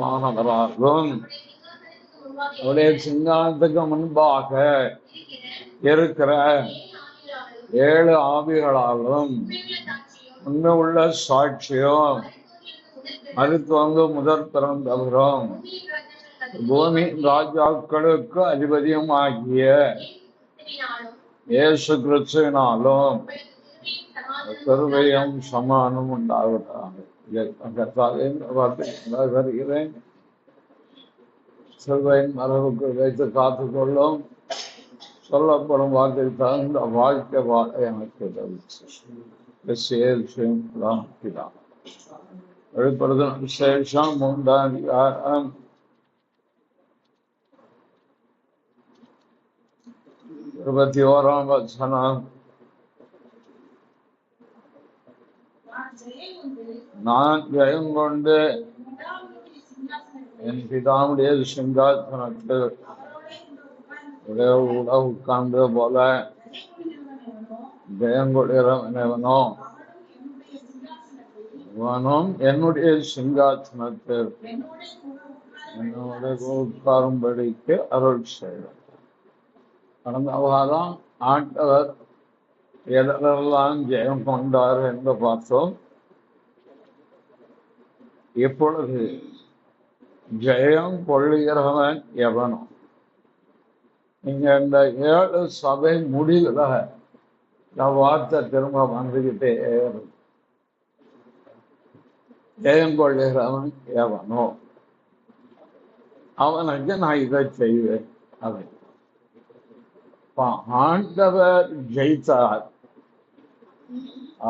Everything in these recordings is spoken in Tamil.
சிங்காசனமானவராகும் அவருடைய சிங்காசனத்துக்கு முன்பாக இருக்கிற 7 ஆவிகளாலும் உண்மை உள்ள சாட்சியம் அதுக்கு முதற் பிறந்தவரும் பூமி ராஜாக்களுக்கு அதிபதியும் ஆகிய இயேசு கிறிஸ்துவினாலும் கிருபையும் சமாதானமும் உண்டாவதாக. வருகிறேன். சிலுவையின் மரபுக்கு வைத்து காத்துக்கொள்ளும் சொல்லப்படும் வார்த்தை தகுந்த வாழ்க்கை வாழ எனக்கு வெளிப்படுத்தும் விசேஷம் 3ஆம் அதிகாரம் 21ஆம் வசனம். நான் ஜெயம் கொண்டு என் பிதாவுடைய சிங்காசனத்தில் உட்கார்ந்து போல ஜெயம் கொள்கிறவனோ அவனும் என்னுடைய சிங்காசனத்தில் என்னோட உட்காரும்படிக்கு அருள் செய்தார். கடந்த வாரம் ஆண்டவர் எதெல்லாம் ஜெயம் கொண்டார் என்று பார்த்தோம். இப்பொழுது ஜெயம் கொள்ளுகிறவன் எவனோ? நீங்க இந்த 7 சபை முடிவுல வார்த்தை திரும்ப வந்துகிட்டே ஜெயம் கொள்ளுகிறவன் எவனோ அவனுக்கு நான் இதை செய்வேன். அதை ஆண்டவர் ஜெயித்தார்,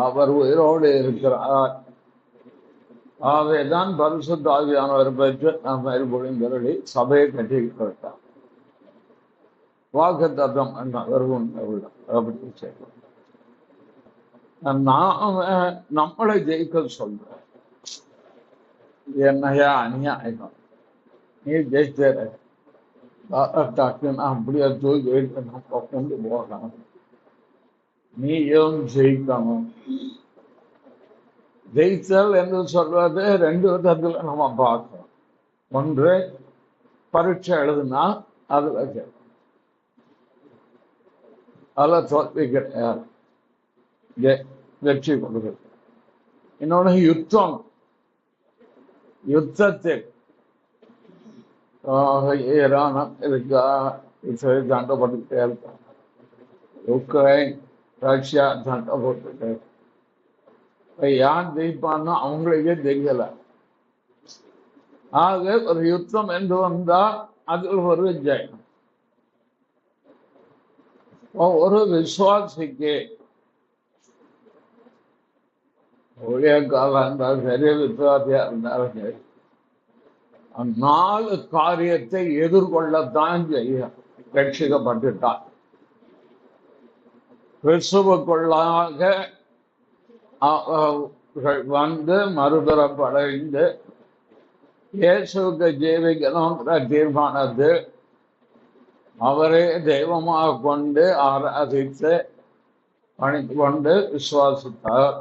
அவர் உயிரோடு இருக்கிறார். அவைதான் பரிசுத்த ஆவியானவர் பெற்று நம்ம பொழிந்தருளி சபையை கட்டிவிட்டார். வாக்கு தத்தம் அப்படி செய்யலாம். நம்மளை ஜெயிக்க சொல்ற என்னையா அநியாயம், நீ ஜெயிச்ச அப்படியே தூக்கி நம்ம கொண்டு போகணும், நீயும் ஜெயிக்கணும். ஜெயித்தல் என்று சொல்றது 2 விதத்துல நம்ம பார்க்கணும். ஒன்று, பரீட்சை எழுதுனா அதுல தோல்வி கிடையாது, வெற்றி கொடுக்குது. இன்னொன்னு யுத்தத்தில் ஈரான் இருக்கா, சண்டை போட்டுக்கிட்டே இருக்காங்க. உக்ரைன் ரஷ்யா சண்டை போட்டுக்கிட்டே இருக்கு. யார் ஜெயிப்பான்னா அவங்களுக்கே தெரியல. ஆக ஒரு யுத்தம் என்று வந்தால் அதில் ஒரு ஜெயம். ஒரு விசுவாசிக்கு ஊழியக்காரா இருந்தாலும் சரி, விசுவாசியா இருந்தாலும் சரி, 4 காரியத்தை எதிர்கொள்ளத்தான் செய்ய ரட்சிக்கப்பட்டுட்டார். கிறிஸ்துவுக்குள்ளாக வந்து மறுபிறப்படைந்து இயேசுக்கு ஜீவிக்கணுங்கிற தீர்மானத்து அவரே தெய்வமாக கொண்டு ஆராதித்து பணிந்து கொண்டு விசுவாசித்தார்.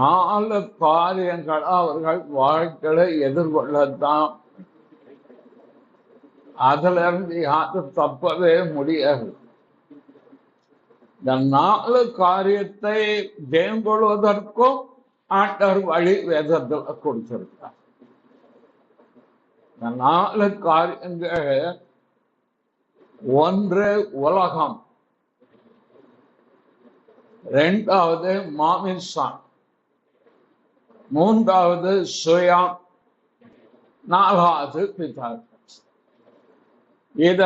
4 காரியங்கள் அவர்கள் வாழ்க்கையை எதிர்கொள்ளத்தான். அதுல இருந்து யாரும் தப்பவே முடியாது. இந்த 4 காரியத்தை ஜெயம் கொள்வதற்கும் ஆண்டவர் வழி வேதத்தில் கொடுத்திருக்கார். இந்த 4 காரியங்கள், ஒன்று உலகம், 2வது மாமிசம், 3வது சுயம், 4வது பிதா. இத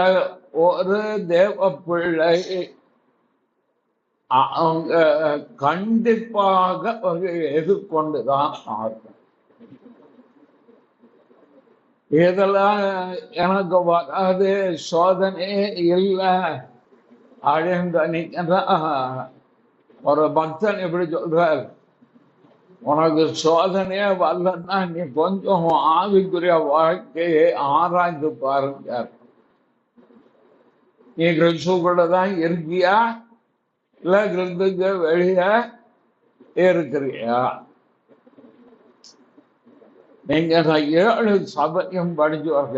ஒரு தேவ பிள்ளை அவங்க கண்டிப்பாக எதிர்கொண்டுதான் ஆகும். இதெல்லாம் எனக்கு வராது, சோதனையே இல்லை அப்படின்னு ஒரு பக்தன் எப்படி சொல்றார், உனக்கு சோதனையே வரலன்னா நீ கொஞ்சம் ஆவிக்குரிய வாழ்க்கையை ஆராய்ந்து பாருங்க. நீ கிறிஸ்துக்குள்ளதான் இருக்கியா, இல்ல கிறிஸ்துக்கு வெளியே இருக்கிறியா? நீங்க 7 சபையும் படிச்சுவாங்க.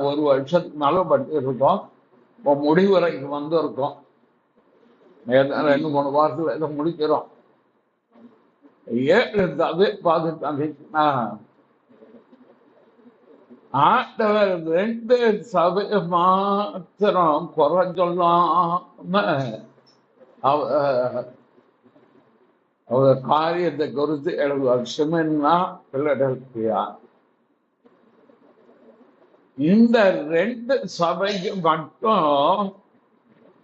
1 வருஷத்துக்கு மேல படிச்சிருக்கோம். இப்போ முடிவுரைக்கு வந்திருக்கோம். 2-3 வாரத்துல இதை முடிக்கிறோம். 7 சபை பார்த்துட்டாங்கன்னா ஆண்டவர் 2 சபையை மாத்திரம் குறை சொல்லாம அவர் காரியத்தை குறித்து எழுதுவார். சிமென்னா பிலடெல்பியா. இந்த 2 சபைக்கு மட்டும்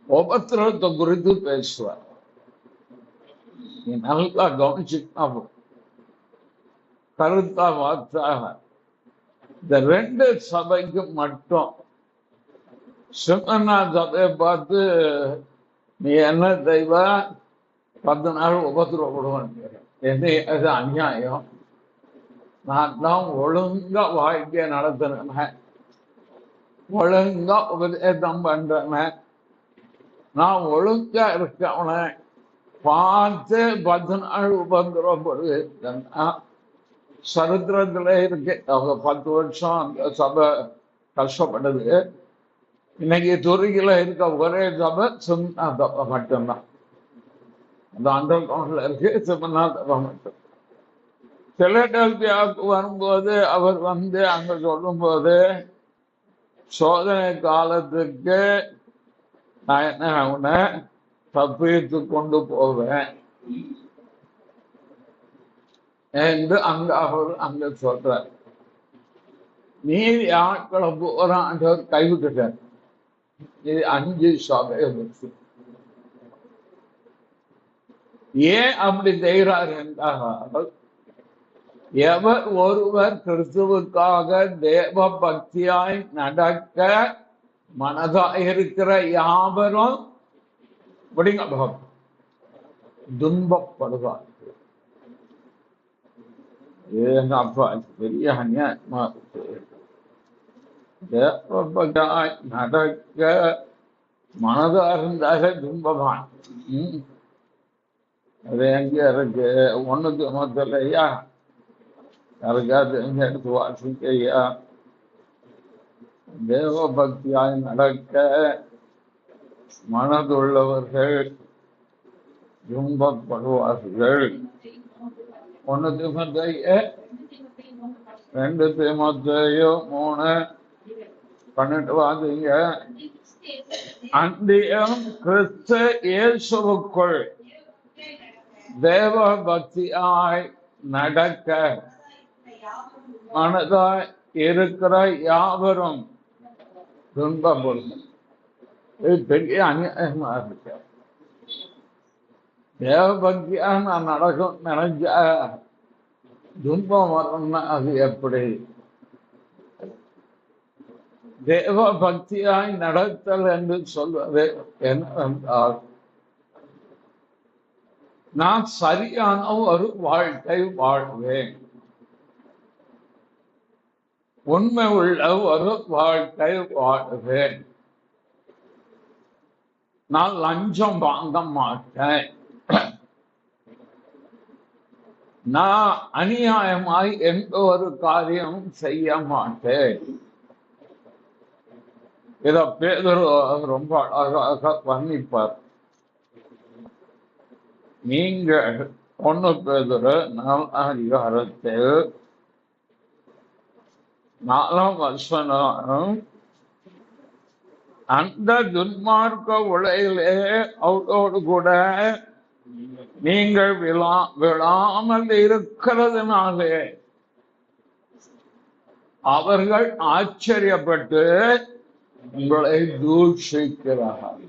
உபத்திரவத்தை குறித்து பேசுவார். நல்லா கவனிச்சுட்டா கருத்தா வார்த்தாக இந்த 2 சபைக்கு மட்டும் சிமன்னா சபையை பார்த்து நீ என்ன தெய்வ 10 நாள் உபத்திரவப்படுவான். அது அநியாயம். நான் தான் ஒழுங்கா வாழ்க்கையை நடத்துறேன், ஒழுங்கா உபதேசம் பண்றேன், நான் ஒழுங்கா இருக்கவன பார்த்து 10 நாள் உபத்திரவப்படுவேன்னா சரித்திரத்துல இருக்கு. அவங்க 10 வருஷம் அந்த சபை கஷ்டப்பட்டது. இன்னைக்கு துருக்கில இருக்க ஒரே சபை சிம்னா சபை மட்டும்தான். அந்த அண்டர் கிரவுண்ட்ல இருக்கு சிம்னா சபை மட்டும். பிலடெல்பியாவுக்கு வரும்போது அவர் அங்க சொல்லும் போது சோதனை காலத்துக்கு நான் என்ன அவனை தப்பித்து கொண்டு போவேன் என்று அங்க சொல்றார். நீதி ஆட்களை போறான் கைவிட்டுட்டார். இது 5 சபை. ஏன் அப்படி செய்கிறார் என்றால் எவர் ஒருவர் கிறிஸ்துவுக்காக தேவ பக்தியாய் நடக்க மனதாயிருக்கிற யாவரும் துன்பப்படுவார். அப்பா பெரிய அநியாயமா இருக்கு. தேவ பக்தியாய் நடக்க மனதா இருந்தாலே துன்பமான். அது எங்க இருக்கு? 1 தீமோத்தேயுலையா? யாருக்காவது எடுத்து வாசிக்கையா? தேவ பக்தியாய் நடக்க மனதுள்ளவர்கள் துன்பப்படுவார்கள். 1 தீமோத்தேயு 2 தீமோத்தேயு 3:18 வாசிங்க. அன்றியும் கிறிஸ்து இயேசுவுக்குள் தேவ பக்தியாய் நடக்க மனதாய் இருக்கிற யாவரும் துன்பப்படும். இது பெரிய அநியாயமா இருக்கு. தேவ பக்தியா நான் நடக்கும் நினைச்சா துன்பம் வரும்னா அது எப்படி? தேவ பக்தியாய் நடத்தல் என்று சொல்வது என்னவென்றால் நான் சரியான ஒரு வாழ்க்கை வாழ்வேன், உண்மை உள்ள ஒரு வாழ்க்கை வாழ்வேன், நான் லஞ்சம் வாங்க மாட்டேன், நான் அநியாயமாய் எந்த ஒரு காரியமும் செய்ய மாட்டேன். இத பேதுரு ரொம்ப அழகாக வர்ணிப்பார். நீங்கள் 1 பேதுரு 4:4 அந்த துன்மார்க்க உலகிலே அவரோடு கூட நீங்கள் விழாமல் இருக்கிறதுனாலே அவர்கள் ஆச்சரியப்பட்டு உங்களை தூஷிக்கிறார்கள்.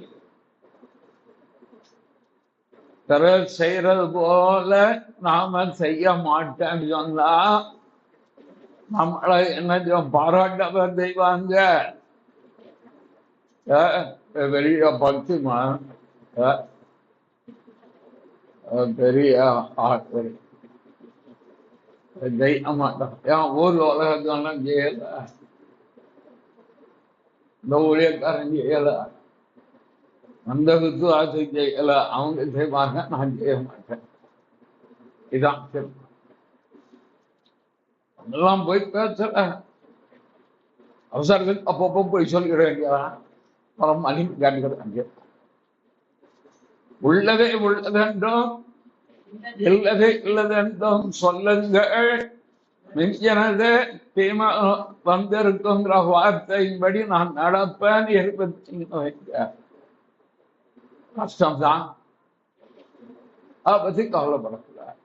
செய்யறது போல நாம செய்ய மாட்டேன்னு சொன்னா நம்மளை என்ன பாராட்டவர் செய்வாங்க. பெரிய பக்திமா பெரிய ஆட்கள் செய்ய மாட்டோம். ஏன் ஊர் உலகத்தெல்லாம் செய்யல, இந்த ஊழியக்காரன் செய்யல, அந்த விசுவாசி செய்யல, அவங்க செய்வாங்க, நான் செய்ய மாட்டேன். இதான் எல்லாம் போய் பேசல, அவசரத்துக்கு அப்பப்போ போய் சொல்லிட வேண்டியதா, பலம் மணி காட்டுகிறாங்க. உள்ளதே உள்ளதென்றும் இல்லதே இல்லதென்றும் சொல்லுங்கள், மிஞ்சனது தீமை வந்திருக்குங்கிற வார்த்தையின்படி நான் நடப்பேன். 25 கஷ்டம்தான், அதை பத்தி கவலைப்படக்கூடாது.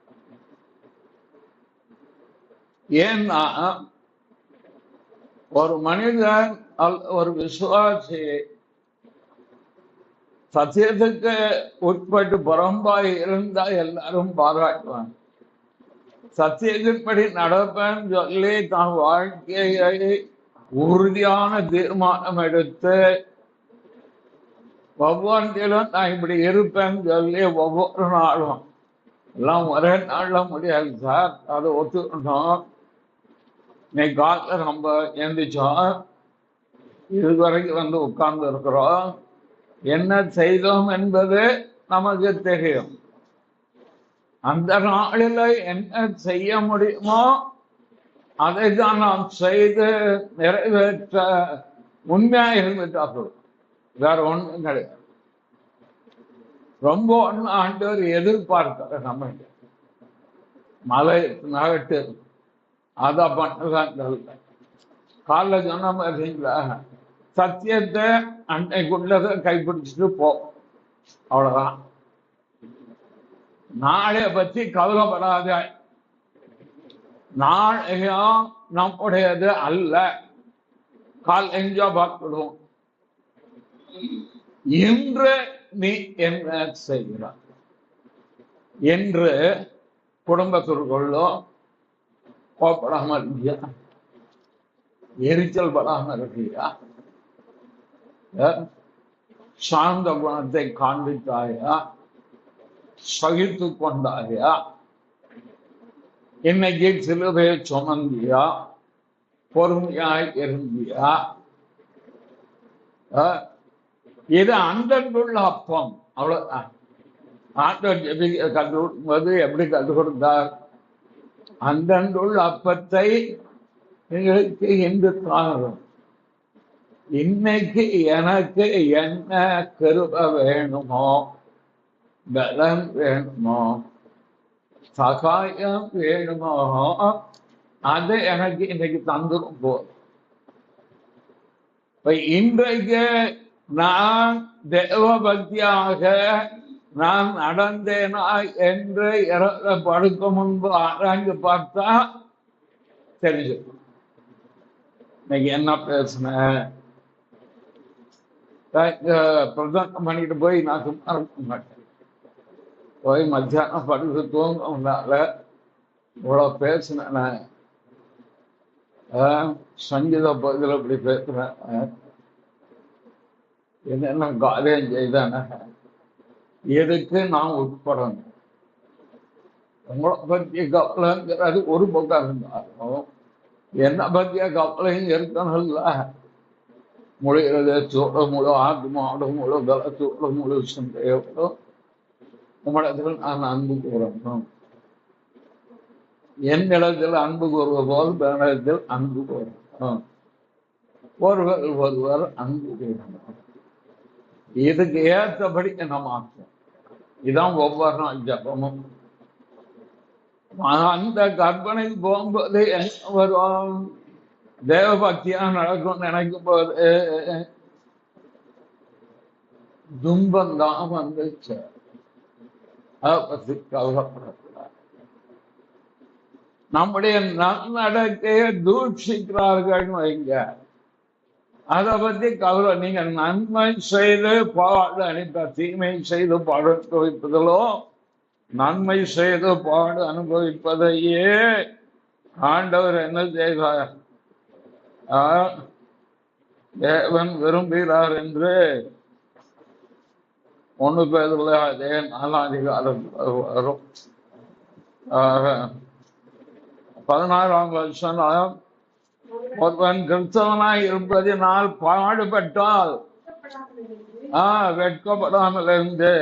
ஏன்னா ஒரு மனிதன் ஒரு விசுவாசி சத்தியத்துக்கு உட்பட்டு புறம்பாய் இருந்தா எல்லாரும் பாராட்டுவாங்க. சத்தியத்தின்படி நடப்பேன்னு சொல்லி தான் வாழ்க்கையை உறுதியான தீர்மானம் எடுத்து ஒவ்வொன்றிலும் நான் இப்படி இருப்பேன்னு சொல்லி ஒவ்வொரு நாளும், எல்லாம் ஒரே நாள்ல முடியாது சார், அதை ஒத்துக்கணும். இன்னைக்கு காலத்துல நம்ம எந்திரிச்சோம், இதுவரைக்கும் வந்து உட்கார்ந்து இருக்கிறோம், என்ன செய்தோம் என்பது நமக்கு தெரியும். அந்த நாளில் என்ன செய்ய முடியுமோ அதை தான் நாம் செய்து நிறைவேற்ற உண்மையாக இருந்துட்டார்கள், வேற ஒன்றும் கிடையாது. ரொம்ப ஒன்று ஆண்டவர் எதிர்பார்க்கிற நம்ம மலை நகட்டு அதை பண்ணதான் காலைல சொன்ன மாதிரிங்களா, சத்தியத்தை அன்னைக்குள்ளதை கைப்பிடிச்சிட்டு போ, அவ்வளவுதான். நாளைய பற்றி கவலைப்படாத, நாளையும் நம்முடையது அல்ல, கால் எஞ்சா பார்த்துடுவோம். இன்று நீ என்ன செய்கிறாய் என்று குடும்பத்திற்குள்ளோ கோப்படாம இருக்கியா, எரிச்சல் படாம இருக்கியா, சாந்த குணத்தை காண்பித்தாயா, சகித்து கொண்டாயா, இன்னைக்கு சிலுவையை சுமந்தியா, பொறுமையாய் இருந்தியா? இது அன்றன்றுள்ள அப்பம், அவ்வளவுதான். ஆண்டவர் ஜெபிக்க கற்றுக் கொடுக்கும்போது எப்படி கற்றுக் கொடுத்தார்? அன்றன்றுள்ள அப்பத்தை எங்களுக்கு இன்று காணும். இன்னைக்கு எனக்கு என்ன கிருபை வேணுமோ, பலம் வேணுமோ, சகாயம் வேணுமோ, அது எனக்கு இன்னைக்கு தந்துடும் போதும். இன்றைக்கு நான் தேவ பக்தியாக நான் நடந்தேனா என்று படுக்க முன்பு ஆராய்ந்து பார்த்தா தெரிஞ்சு. இன்னைக்கு என்ன பேசுனேன் பிரதானம் பண்ணிட்டு போய் நான் சும்மா இருக்க மாட்டேன். போய் மத்தியானம் படுத்து தூங்கினால இவ்வளவு பேசினேன். சங்கீத பகுதியில் இப்படி பேசுறேன், என்னென்ன காரியம் செய்தானே, எதுக்கு நான் உட்படணும். உங்களை பற்றிய கவலைங்கிறது ஒரு பக்கம் இருந்தாலும் என்ன பற்றிய கவலையும் இருக்கணும்ல. முடிகிறது சூட முழு ஆத்மாவோட முழு பலத்தோட முழு சிந்தையோட உங்களிடத்தில் நான் அன்பு கூறணும். என்னிடத்தில் அன்பு கூறுவ போல் வேடத்தில் அன்பு கூறணும். ஒருவர் ஒருவர் அன்பு கூறணும். இதுக்கு ஏற்றபடி என்ன மாற்றம். இதான் ஒவ்வொரு நாள் ஜபமும். அந்த கற்பனைக்கு போகும்போது என்ன வரும்? தேவ பக்தியா நடக்கும் நினைக்கும் போது துன்பம் தான் வந்துச்சு. அதை பத்தி கவலைப்படக்கூடாது. நம்முடைய நன்னடக்கையை தூஷிக்கிறார்கள் வைங்க, அதை பத்தி கவலை. நீங்க நன்மை செய்து பாடு அனுப்ப, தீமை செய்து பாடு அனுபவிப்பதிலோ நன்மை செய்து பாடு அனுபவிப்பதையே ஆண்டவர் என்ன செய்தார்? தேவன் விரும்புகிறார் என்று 1 பேதுல அதே 4ஆம் அதிகாரம் வரும். 16ஆம் வசனம், ஒருவன் கிறிஸ்தவனாய் இருப்பதினால் பாடுபட்டால் வெட்கப்படாமல் இருந்து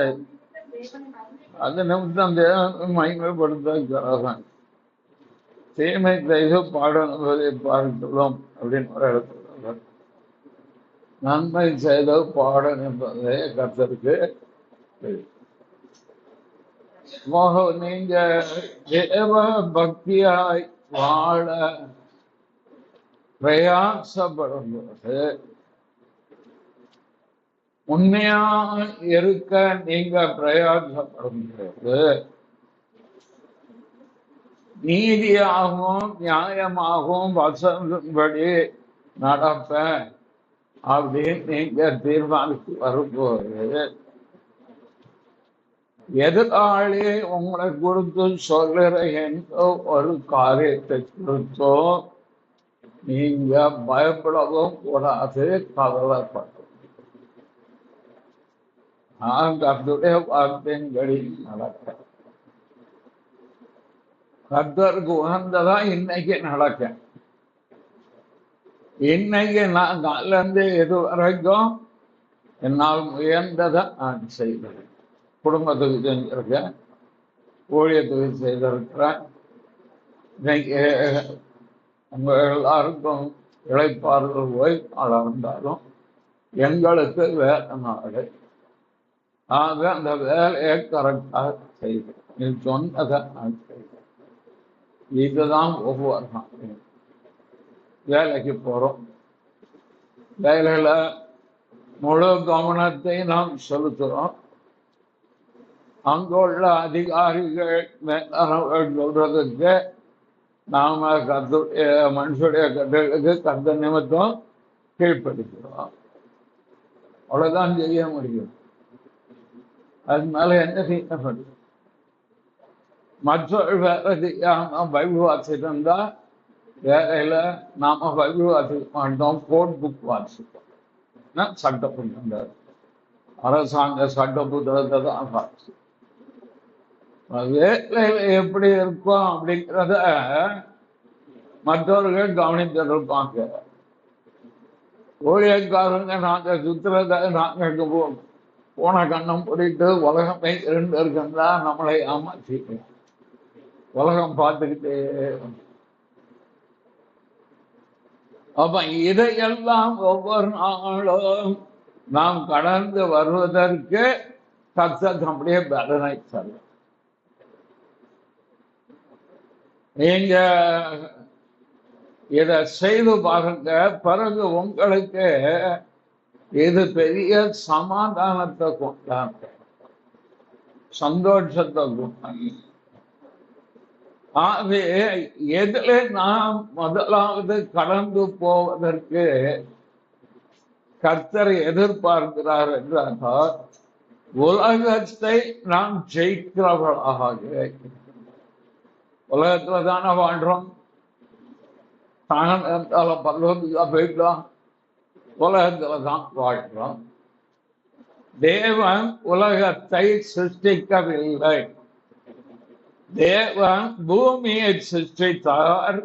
அது நிமித்தம் தேவன் மகிமைப்படுத்துகிறான். தீமை செய்து பாடனுவதை பார்க்கிறோம் அப்படின்னு ஒரு இடத்துல நன்மை செய்து பாடன் என்பதை கர்த்தருக்கு நீங்க தேவ பக்தியாய் வாழ பிரயாசப்படும் போது உண்மையா இருக்க நீங்க பிரயாசப்படும் போது நீதியாகவும் நியாயமாகவும் வசனப்படி நடப்பேன் அப்படின்னு நீங்க தீர்மானித்து வரும்போது எதிராளி உங்களை குறித்து சொல்லுற எந்த ஒரு காரியத்தை குறித்தோ நீங்க பயப்படவும் கூடாது, கவலைப்படும். நான் கர்த்தருடைய வார்த்தையின்படி நடக்க கர்த்தருக்கு உகந்ததா இன்னைக்கு நடக்க இன்னைக்கு நான் காலில இருந்து இது வரைக்கும் என்னால் முயன்றதை நான் செய்கிறேன். குடும்பத்துக்கு செஞ்சிருக்கேன், ஊழியத்துக்கு செய்திருக்கிறேன். இன்னைக்கு உங்க எல்லாருக்கும் இழைப்பார்கள் ஓய்வு இருந்தாலும் எங்களுக்கு வேலை நாடு. ஆக அந்த வேலையை கரெக்டாக செய்கிறேன். நீ சொன்னதை நான் செய்கிறேன். இதுதான் ஒவ்வொரு நாளும் வேலைக்கு போறோம். வேலையில முழு கவனத்தை நாம் செலுத்துறோம். அங்குள்ள அதிகாரிகள் சொல்றதுக்கு நாம மனுஷனுடைய கட்டளைக்கு கர்த்த நிமித்தம் கீழ்ப்படுகிறோம். அவ்வளவுதான் செய்ய முடியும். அது மேல என்ன செய்ய முடியும்? மற்றொரு வேலை செய்யாம பைபிள் வாசிச்சிருந்தா வேலையில நாம பைபிள் வாசிக்க மாட்டோம், கோட் புக் வாசிப்போம். சட்ட புத்தகம், அரசாங்க சட்ட புத்தகத்தை தான் வாசிப்போம். வேலையில எப்படி இருக்கும் அப்படிங்கிறத மற்றவர்கள் கவனித்திருப்பாங்க. ஊழியக்காரங்க நாங்க சுத்துறத நாங்க போன கண்ணம் போட்டு உலகமே இரண்டு இருக்குன்னா நம்மளை ஏமாற்றிக்கலாம். உலகம் பார்த்துக்கிட்டே. அப்ப இதையெல்லாம் ஒவ்வொரு நாளும் நாம் கடந்து வருவதற்கு கர்த்தர் அப்படியே பலனை தரும். நீங்க இதை செய்து பாருங்க, பிறகு உங்களுக்கு இது பெரிய சமாதானத்தை கொண்டாங்க, சந்தோஷத்தை கொண்டாங்க. ஆகவே எதுல நாம் முதலாவது கடந்து போவதற்கு கர்த்தரை எதிர்பார்க்கிறார் என்றால் உலகத்தை நாம் ஜெயிக்கிறவர்களாக. உலகத்துல தானே வாழ்றோம். பல்லவத்துக்கா போயிட்டோம், உலகத்துல தான் வாழ்றோம். தேவன் உலகத்தை சிருஷ்டிக்கவில்லை. தேவன் பூமியை சிருஷ்டித்தார்,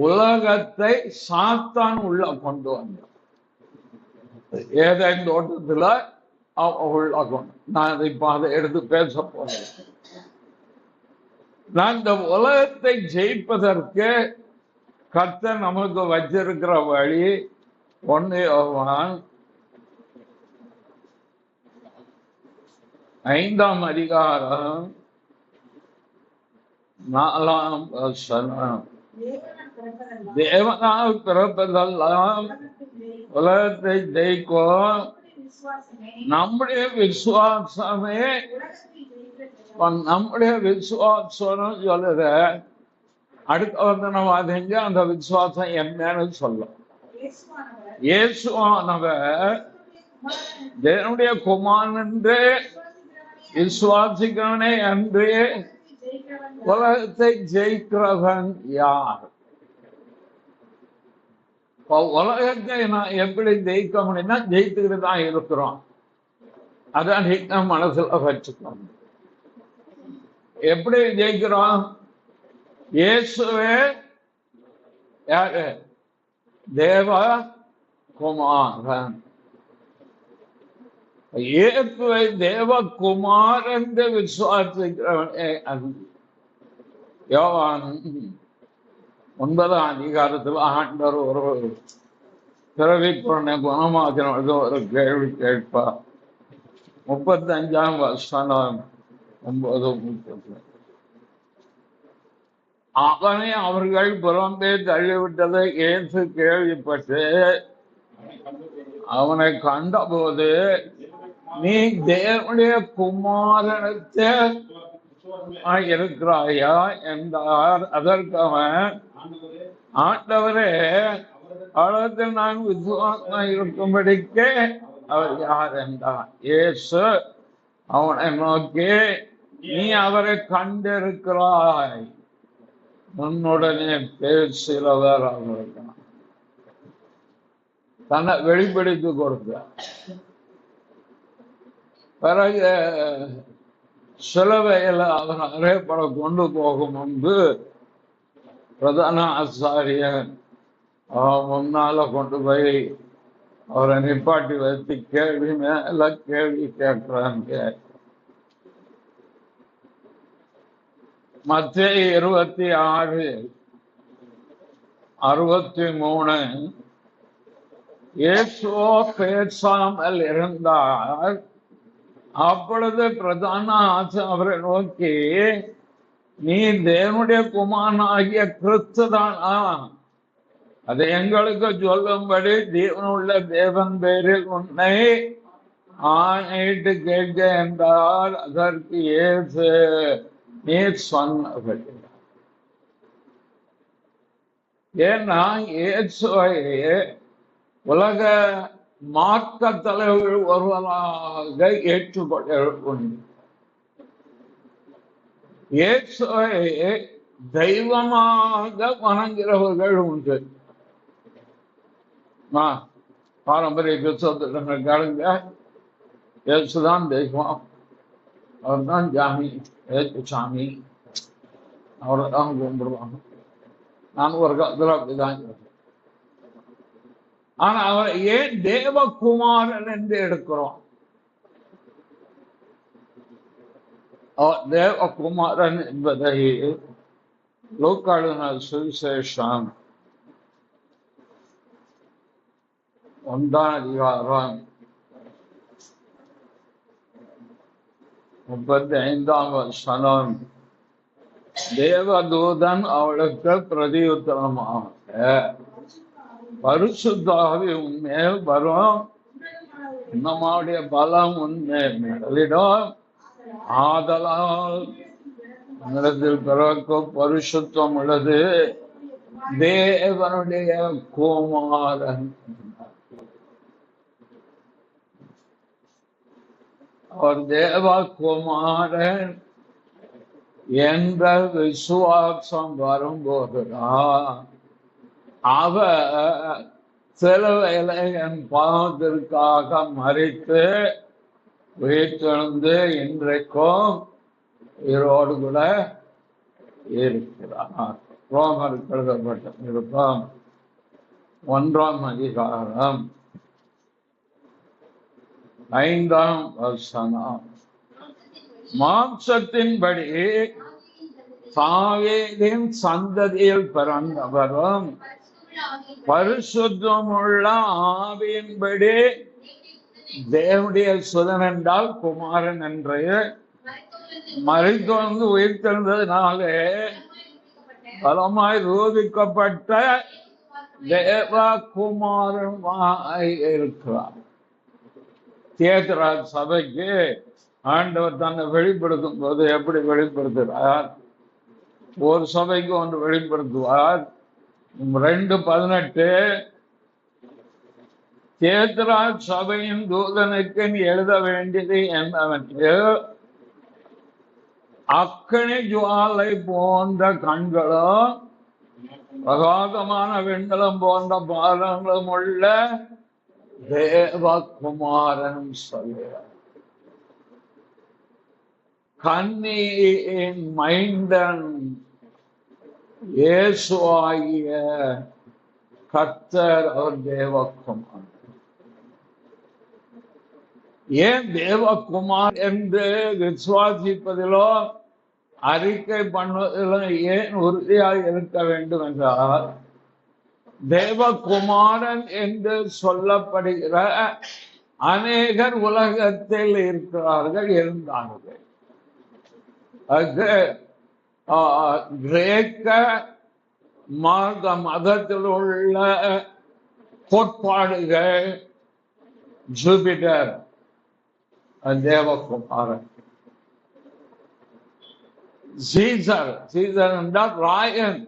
உலகத்தை சாத்தான் உள்ள கொண்டு வந்தார். ஏதேன் தோட்டத்துல உள்ள கொண்டு, நான் இப்ப அதை எடுத்து பேச போறேன். நான் இந்த உலகத்தை ஜெயிப்பதற்கு கர்த்தர் நமக்கு வச்சிருக்கிற வழி 1 யோவான் 5ஆம் அதிகாரம் 4ஆம் வசனம். தேவனால் பிறப்பதெல்லாம் உலகத்தை ஜெயிக்கும், நம்முடைய விசுவாசமே. நம்முடைய விசுவாசம் சொல்லுற அடுத்த வந்தனவாதங்க அந்த விசுவாசம் என்னன்னு சொல்லும். இயேசுவானவர் தேவனுடைய குமாரன் என்று விசுவாசிக்கிறவனே அன்று உலகத்தை ஜெயிக்கிறவன் யார்? உலகத்தை நான் எப்படி ஜெயிக்க முடியும்னா ஜெயித்துக்கிட்டு தான் இருக்கிறோம். அதான் நீங்க மனசுல வச்சுக்கணும். எப்படி ஜெயிக்கிறோம்? இயேசுவே யாரு? தேவ குமாரன். இயேசுவை தேவகுமார் என்று விசுவாசிக்கிறவனே. யோவான் 9ஆம் அதிகாரத்தில் ஆண்டவர் ஒரு பிறவி குழந்தை குணமாக்கின ஒரு கேள்வி கேட்பார். 35ஆம் வசனம் 9:30. அவனை அவர்கள் புறம்பே தள்ளிவிட்டதை இயேசு கேள்விப்பட்டு அவனை கண்டபோது, நீ தேவனுடைய குமாரனத்தை இருக்கிறாயா என்றார். அதற்கு அவன், ஆண்டவரே, அவளத்தில் நான் விசுவாசம் இருக்கும்படிக்கு அவர் யார் என்றார். இயேசு அவனை நோக்கி, நீ அவரை கண்டிருக்கிறாய், உன்னுடனே பேசுகிறவர் அவர்கள். தன்னை வெளிப்படுத்தி கொடுத்தார். பிறகு சிலுவையில் அவர் அறையப்பட கொண்டு போகும் முன்பு பிரதான ஆசாரியன் முன்னால கொண்டு போய் அவரை நிப்பாட்டி வைத்து கேள்வி மேல கேள்வி கேட்கிறாங்க. மத்தேயு 26:63. இயேசுவோ பேசாமல் இருந்தார். அப்பொழுது பிரதான ஆசாரியர் அவரை நோக்கி, நீ தேவனுடைய குமாரனாகிய கிறிஸ்து தானா? அதை எங்களுக்கு சொல்லும்படி ஜீவனுள்ள தேவன் பேரில் உன்னை ஆணையிட்டு கேட்க என்றார். அதற்கு இயேசு, நீ சொன்னபடி. ஏன்னா இயேசுவை உலக மார்க்க தலைவர்கள் ஒருவராக ஏற்றுக்கொள்ள, இயேசுவை தெய்வமாக வணங்குகிறவர்கள் உண்டு. பாரம்பரிய கிறிஸ்தவத்திட்டங்கள் கேளுங்க, இயேசுதான் தெய்வம், அவர் தான் ஜாமி, ஏசு சாமி, அவரை தான் கும்பிடுவாங்க. நான் ஒரு காலத்தில் அப்படிதான். ஆனா அவரை ஏன் தேவகுமாரன் என்று எடுக்கிறோம்? தேவகுமாரன் என்பதை லூக்கா சுவிசேஷம் 1ஆம் அதிகாரம் 35ஆம் வசனம். தேவதூதன் அவளுக்கு பிரதியுத்தரமாக, பரிசுத்த ஆவி உன்மேல் வரும், நம்முடைய பலம் உன்மேல் மேலிடும், ஆதலால் உன்னிடத்தில் பிறக்கும் பரிசுத்தம் உள்ளது தேவனுடைய குமாரன். அவர் தேவகுமாரன் என்ற விசுவாசம் வரும்போதுதான் அவர் சிலுவையில என் பாவத்திற்காக மரித்து உயிர்த்தெழுந்து இன்றைக்கும் உயிரோடு கூட இருக்கிறார். ரோமருக்கு எழுதப்பட்ட நிருபம் 1ஆம் அதிகாரம் 5ஆம் வசனம். மாம்சத்தின்படி தாவீதின் சந்ததியில் பிறந்தவரும் பரிசுத்தமுள்ள ஆவியின்படி தேவனுடைய சுதன் என்றால் குமாரன் என்று மரித்தோர்ந்து உயிர்த்தெழுந்ததினாலே பலமாய் ரூபிக்கப்பட்ட தேவகுமாரனாய் இருக்கிறார். தியேத்திரா சபைக்கு ஆண்டவர் தன்னை வெளிப்படுத்தும் போது எப்படி வெளிப்படுத்துகிறார்? ஒரு சபைக்கு ஒன்று வெளிப்படுத்துவார். 2:18 தியேத்திரா சபையின் தூதனுக்கு எழுத வேண்டியது என்னவென்று, அக்கனி ஜுவாலை போன்ற கண்களும் பிரகாசமான வெண்கலம் போன்ற பாதங்களும் உள்ள தேவகுமாரன் சொல்கிறார். கன்னியின் மைந்தன் இயேசுவாகிய கர்த்தர் அவர் தேவகுமார். ஏன் தேவகுமார் என்று விசுவாசிப்பதிலோ அறிக்கை பண்ணுவதில் ஏன் உறுதியாக இருக்க வேண்டும் என்றால், தேவகுமாரன் என்று சொல்லப்படுகிற அநேகர் உலகத்தில் இருக்கிறார்கள், இருந்தார்கள். அது கிரேக்க மார்க்க மதத்தில் உள்ள கோட்பாடுகள் ஜூபிட்டர் தேவகுமாரன், சீசர், சீசர் என்றால் ராயன்,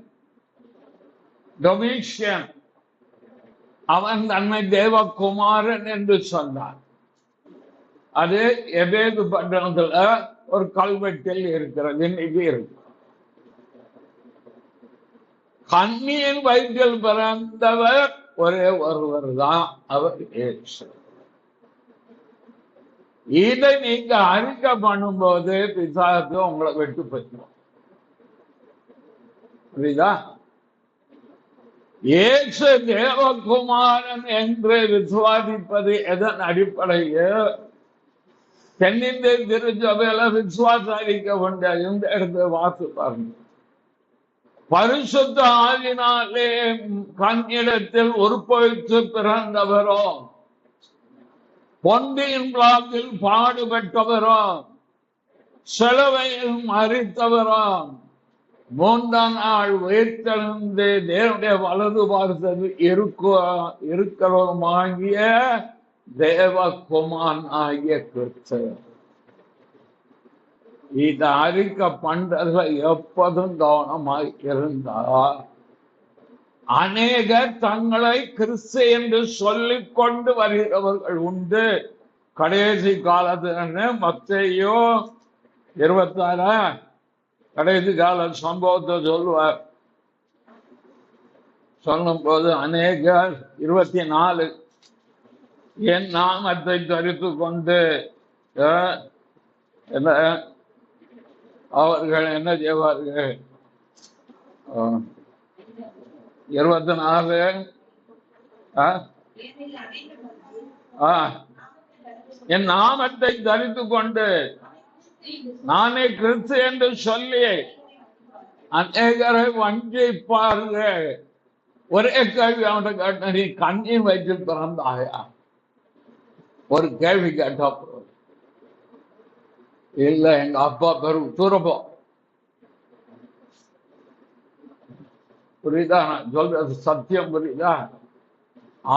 டொமிஷியன், அவன் தன்னை தேவகுமாரன் என்று சொன்னான். அது எபேது பட்டணத்துல ஒரு கல்வெட்டில் இருக்கிறது, இன்னைக்கு இருக்கு. கன்னியின் வயிற்றில் பிறந்தவர் ஒரே ஒருவர் தான், அவர் இயேசு. இதை நீங்க அறிக்கை பண்ணும்போது பிசாசு உங்களை வெட்டு பெற்றோம். புரியுதா? இயேசு தேவகுமாரன் என்று விசுவாசிப்பது எதன் அடிப்படையில்? தென்னிந்திய திருச்சபையில விசுவாசம் அறிக்கை கொண்ட இந்த இடத்தை வாசி பாருங்க. பரிசுத்த ஆவியினாலே கன்னியிடத்தில் உற்பவித்து பிறந்தவரோ, பொன்னியின் பிளாக்கில் பாடுபட்டவரோ, சிலுவையில் மரித்தவரோ, மூன்றாம் நாள் உயிர்த்தெழுந்து தேவனுடைய வலது பார்த்து இருக்கிறவருமாகிய தேவகுமாரன் ஆகிய கிறிஸ்து. இதை அறிக்கை பண்றதுல எப்போதும் கவனமாக இருந்தால், அநேகர் தங்களை கிறிஸ்து என்று சொல்லிக் கொண்டு வருகிறவர்கள் உண்டு. கடைசி காலத்துல மத்தேயு 26 கடைசி கால சம்பவத்தை சொல்லுவார். சொல்லும் போது அநேகர் 24 என் நாமத்தை தரித்து கொண்டு அவர்கள் என்ன செய்வார்கள்? 24 என் நாமத்தை தரித்து கொண்டு நானே கிறிஸ்து என்று சொல்லி அநேகரை வஞ்சிப்பார்கள். ஒரே கேள்வி அவனை கேட்ட, நீ கண்ணின் வயிற்றில் பிறந்தாயா? ஒரு கேள்வி கேட்டா இல்ல, எங்க அப்பா பேரு தூரப்போ. புரியுதா நான் சொல்றது? சத்தியம் புரியுதா?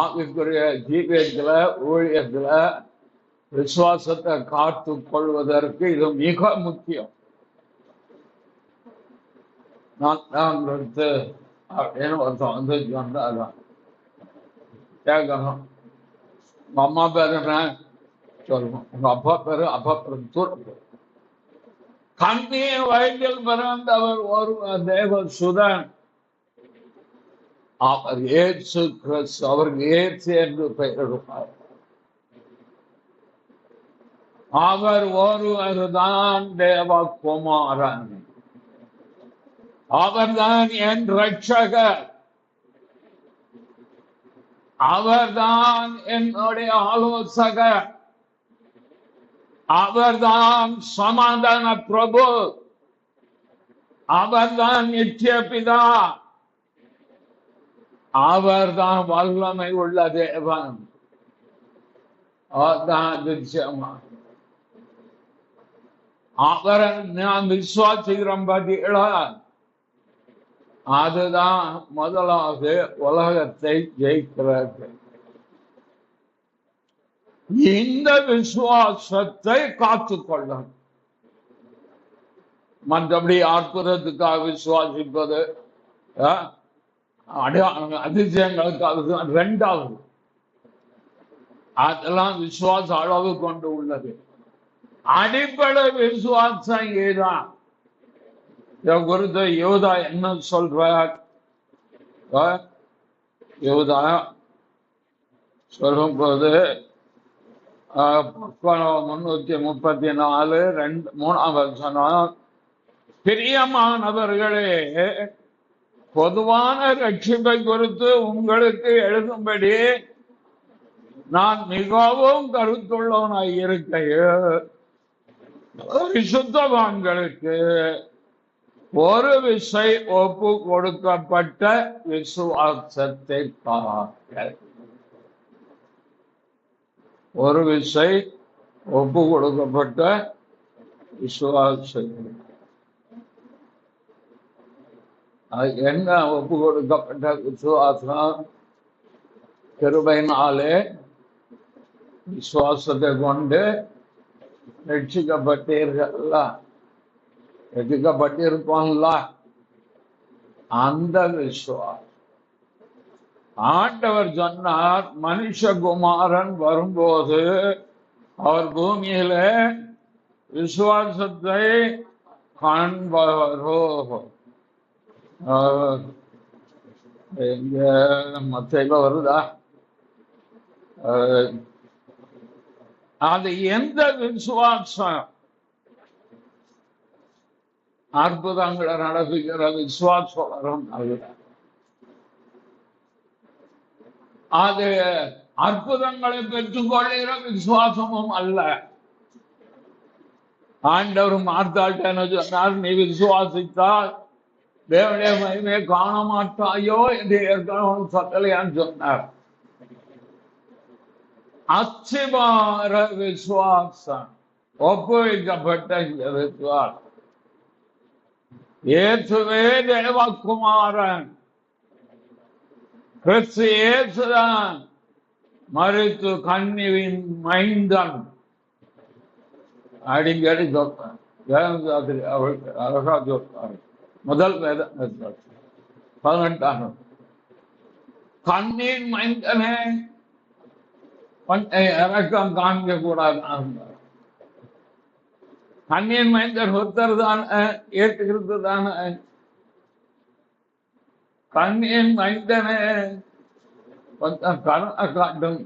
ஆவிக்குரிய ஜீவியத்துல ஊழியத்துல விசுவாசத்தை காத்து கொள்வதற்கு இது மிக முக்கியம். நான் ஒருத்தர் வந்து சொன்னாதான் கேட்கணும், உங்க அம்மா பேரு என்ன சொல்லணும், உங்க அப்பா பேரு தூரம். கண்ணியின் வயிற்றில் பிறந்தவர் ஒரு தேவ சுதன், அவர் இயேசு கிறிஸ்து. அவருக்கு இயேசு என்று பெயரிடுவார். அவர் ஒருவர்தான் தேவகுமாரன். அவர்தான் என் ரட்சகர். அவர்தான் என்னுடைய ஆலோசகர். அவர்தான் சமாதான பிரபு. அவர்தான் நித்திய பிதா. அவர்தான் வல்லமை உள்ள தேவன். அவரை நாம் விசுவாசிக்கிறோம் பார்த்தீங்களா? அதுதான் முதலாவது உலகத்தை ஜெயிக்கிறது. இந்த விசுவாசத்தை காத்துக்கொள்ளும். மற்றபடி அற்புதத்துக்காக விசுவாசிப்பது, அதிசயங்களுக்காக இரண்டாவது, அதெல்லாம் விசுவாச அளவு கொண்டு உள்ளது. அடிப்படை விசுவாசம் ஏதான். குறித்த யோதா என்ன சொல்றார்? யோதா சொல்லும் போது 334 3ஆம் வசனம், பிரியமானவர்களே, பொதுவான ரட்சிப்பை குறித்து உங்களுக்கு எழுதும்படி நான் மிகவும் கருத்துள்ளவனாய் இருக்கையில், சுத்தவான்களுக்கு ஒரு விசை ஒப்பு கொடுக்கப்பட்ட விசுவாசத்தை பார்க்க. ஒரு விசை ஒப்பு கொடுக்கப்பட்ட விசுவாசம். என்ன ஒப்பு கொடுக்கப்பட்ட விசுவாசம்? கிருபையினாலே விசுவாசத்தை கொண்டு ரட்சிக்கப்பட்டீர்கள்ல, ரட்சிக்கப்பட்டிருக்கோம்ல, அந்த விசுவாசம். ஆண்டவர் சொன்னார், மனுஷகுமாரன் வரும்போது அவர் பூமியில விசுவாசத்தை காண்பாரோ. மத்தையில வருதா? அது எந்த விசுவாசம்? அற்புதங்களை நடத்துகிற விசுவாசம் வரும். அது அற்புதங்களை பெற்றுக்கொள்கிற விசுவாசமும் அல்ல. ஆண்டவர் மார்த்தாள்கிட்ட என்ன சொன்னார்? நீ விசுவாசித்தால் தேவனுடைய மகிமையை காண மாட்டாயோ என்று ஏற்கனவே சொல்லலையான்னு சொன்னார். அச்சிபார விசுவாசம், ஒப்புவிக்கப்பட்ட இந்த விசுவாசம். இயேசுவே தேவகுமாரன், கிறிஸ்து இயேசுதான் மரித்து கன்னியின் மைந்தன். அடிக்கடி சொல்றார் வேதசாஸ்திரி அவருக்கு அழகா சொல்றாரு. முதல் வேத 18 கண்ணின் மைந்தனே இறக்கம் காண்க கூடாது. கண்ணியின் மைந்தன் ஒருத்தர் தான் ஏற்றுக்கிறது தானே. கண்ணியின் மைந்தனே கொஞ்சம் கருணை காட்டும்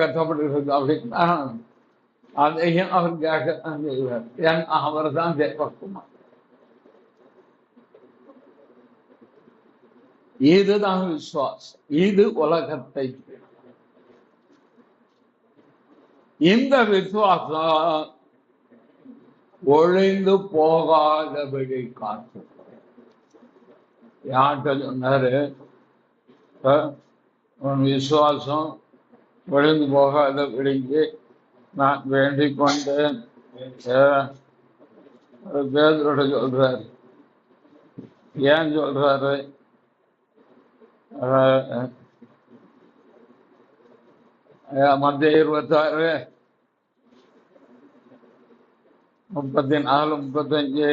கஷ்டப்பட்டு அப்படின்னா அதையும் அவர் கேட்கத்தான் செய்வார். ஏன் அவர் தான் தேவகுமார். இதுதான் விசுவாசம். இது உலகத்தை. இந்த விசுவாசம் ஒழிந்து போகாதபடி காத்து. யார்கிட்ட சொன்னாரு? உன் விசுவாசம் ஒழிந்து போகாதபடிக்கு நான் வேண்டிக் கொண்டேன். பேதரோட சொல்றாரு. ஏன் சொல்றாரு? மத்திய 26 34 35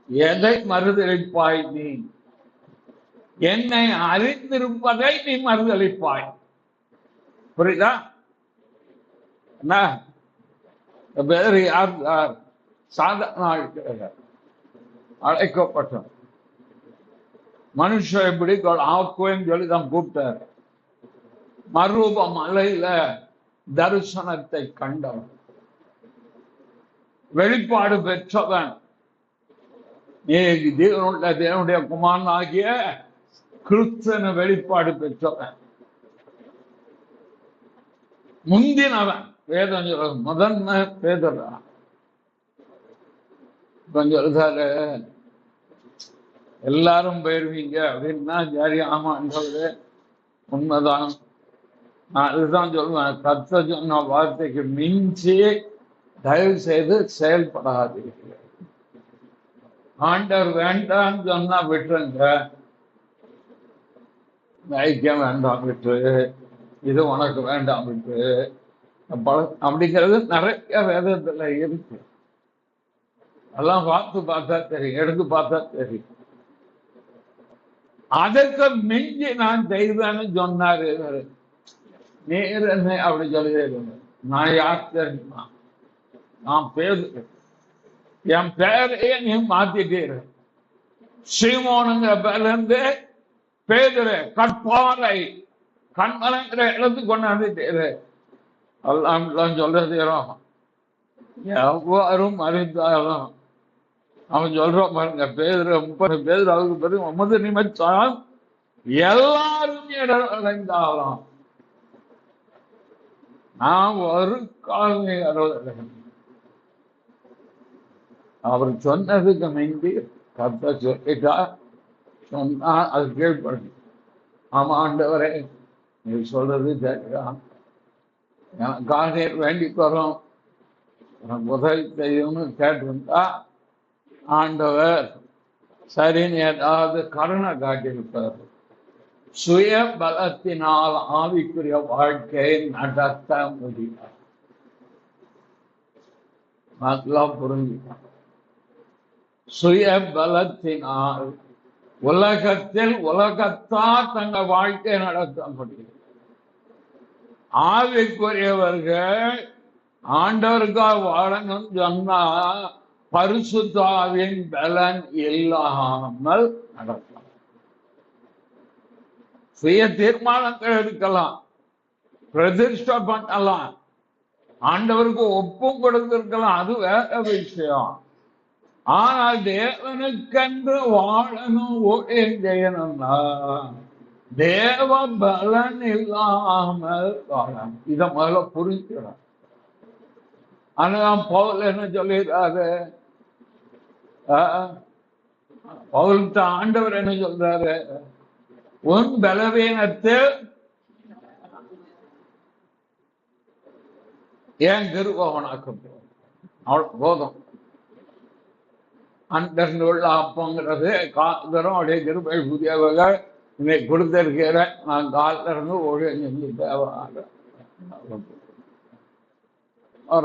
எதை மறுதளிப்பாய் நீ? என்னை அறிந்திருப்பதை நீ மறுதளிப்பாய். புரியுதா? என்ன பேர் யார்? சாதாரண அழைக்கப்பட்டோம். மனுஷன் எப்படி ஆக்குவேன்னு சொல்லி தான் கூப்பிட்டார். மறுரூப மலையில தரிசனத்தை கண்டவன், வெளிப்பாடு பெற்றவன், தேவனுடைய குமாரன் ஆகிய கிறிஸ்தன வெளிப்பாடு பெற்றவன், முந்தினவன். வேதம் சொல்றது முதன்மை பேதறான். சொல்றாரு எல்லாரும் போயிருவீங்க அப்படின்னா சரி, ஆமான்றவரு உண்மைதான். நான் இதுதான் சொல்லுவேன், கத்த சொன்ன வார்த்தைக்கு மிஞ்சி தயவு செய்து செயல்படாதீர்கள். ஆண்டவர் வேண்டான்னு சொன்னா விட்டுருங்க. ஐக்கியம் வேண்டாம் விட்டு, இது உனக்கு வேண்டாம் விட்டு, அப்படிங்கிறது நிறைய வேதத்துல இருக்கு. எல்லாம் பார்த்து பார்த்தா தெரியும், எடுத்து பார்த்தா தெரியும். அதற்கு மிஞ்சி நான் செய்வேன்னு சொன்னாரு. நேர் என்ன அப்படி சொல்லுவேன். நான் யார் தெரியுமா? நான் பேரு, என் பேரையே நீ மாத்திட்டீரு. சீமோனுங்கிற பேர்ல இருந்து பேதுரு, கற்பாறை, கண்மலைங்கிற இடத்துக்கு கொண்டாந்துட்டீரு. எல்லாம் சொல்றது எவ்வாறும் அறிந்தாலும் அவன் சொல்றான் பாருங்க, பேர் 30 பேர் அதுக்கு பிறகு 9 நிமிஷம் எல்லாரும் அடைந்தாலாம். நான் ஒரு காலமே அடைந்தேன். அவர் சொன்னதுக்கு மிந்தி கத்த சொல்லிட்டா சொன்னா அது கேட்பது. ஆமா ஆண்டவரே, நீ சொல்றது சரிதான், எனக்காக வேண்டிக் வரோம், உதவி செய்யும்னு கேட்டிருந்தா ஆண்டவர் சரின்னு ஏதாவது கருணை காட்டியிருப்பார். சுய பலத்தினால் ஆவிக்குரிய வாழ்க்கையை நடத்த முடியும். நல்லா புரிஞ்சுக்கலாம். சுய பலத்தினால் உலகத்தில் உலகத்தார் தங்கள் வாழ்க்கை நடத்த முடியும். ஆவிக்குரியவர்கள் ஆண்டவருக்காக வாழணும் சொன்னா பரிசுத்தாவின் பலன் இல்லாமல் நடக்கும். சுய தீர்மானங்கள் எடுக்கலாம், பிரதிஷ்டை பண்ணலாம், ஆண்டவருக்கு ஒப்பும் கொடுத்திருக்கலாம், அது வேற விஷயம். ஆனால் தேவனுக்கென்று வாழணும், ஊழியம் செய்யணும்னா தேவ பலன் இல்லாமல் வாழணும். இத முதல்ல புரிஞ்சுக்கணும். ஆனா பவுல் என்ன சொல்லிடுறாரு? பவுல்கிட்ட ஆண்டவர் என்ன சொல்றாரு? உன் பலவீனத்தில் ஏன் கிருபவனாக்கும் அவ்வளவு போதும். அண்டர்ந்து உள்ள அப்பங்கிறது காதரும் அப்படியே கிருபை புதியவர்கள் இன்னைக்கு கொடுத்திருக்கிற நான் காலில் இருந்து ஒழுங்கு தேவையாக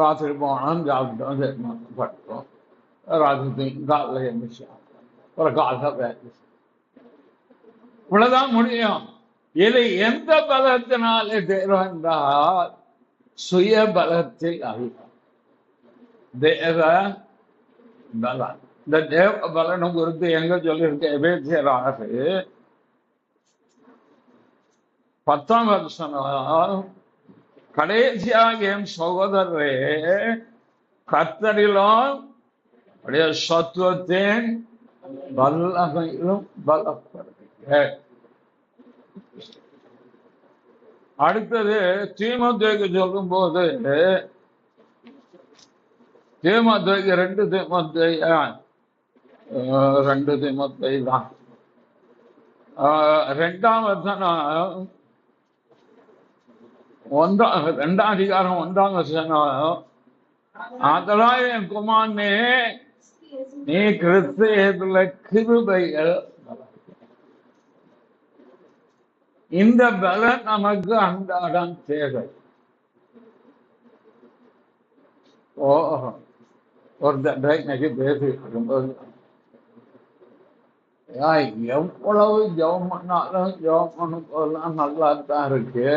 ராத்திரி போனோம், சாப்பிட்டோம், பட்டோம், ராத்திரி காலில் எழுந்துச்சு, ஒரு காலில் வேலை, இவ்வளவுதான் முடியும். இது எந்த பலத்தினாலே தேர்வு என்றால் சுய பலத்தில் அல்ல, தேவ பலன். இந்த தேவ பலனும் குறித்து எங்க சொல்லியிருக்க? எபேசியர் 6:10 கடைசியாக என் சகோதரரே, கர்த்தரிலும் சத்துவத்தின் வல்லமையிலும் பலப்படுங்க. அடுத்தது தீமோத்தேயுக்கு சொல்லும் போது, தீமோத்தேயுக்கு 2 தீமோத்தேயு தான் 2ஆம் வசனம் 2ஆம் அதிகாரம் 1ஆம் வசனம், அதெல்லாம் என் குமாரனே, நீ கிறிஸ்துவுல கிருபைகள், இந்த பலன் நமக்கு அன்றாடம் தேவை. ஒருத்தர் இன்னைக்கு பேசிட்டு இருக்கும்போது, எவ்வளவு ஜெபம் பண்ணாலும் ஜெபம் பண்ண போதெல்லாம் நல்லா தான் இருக்கு,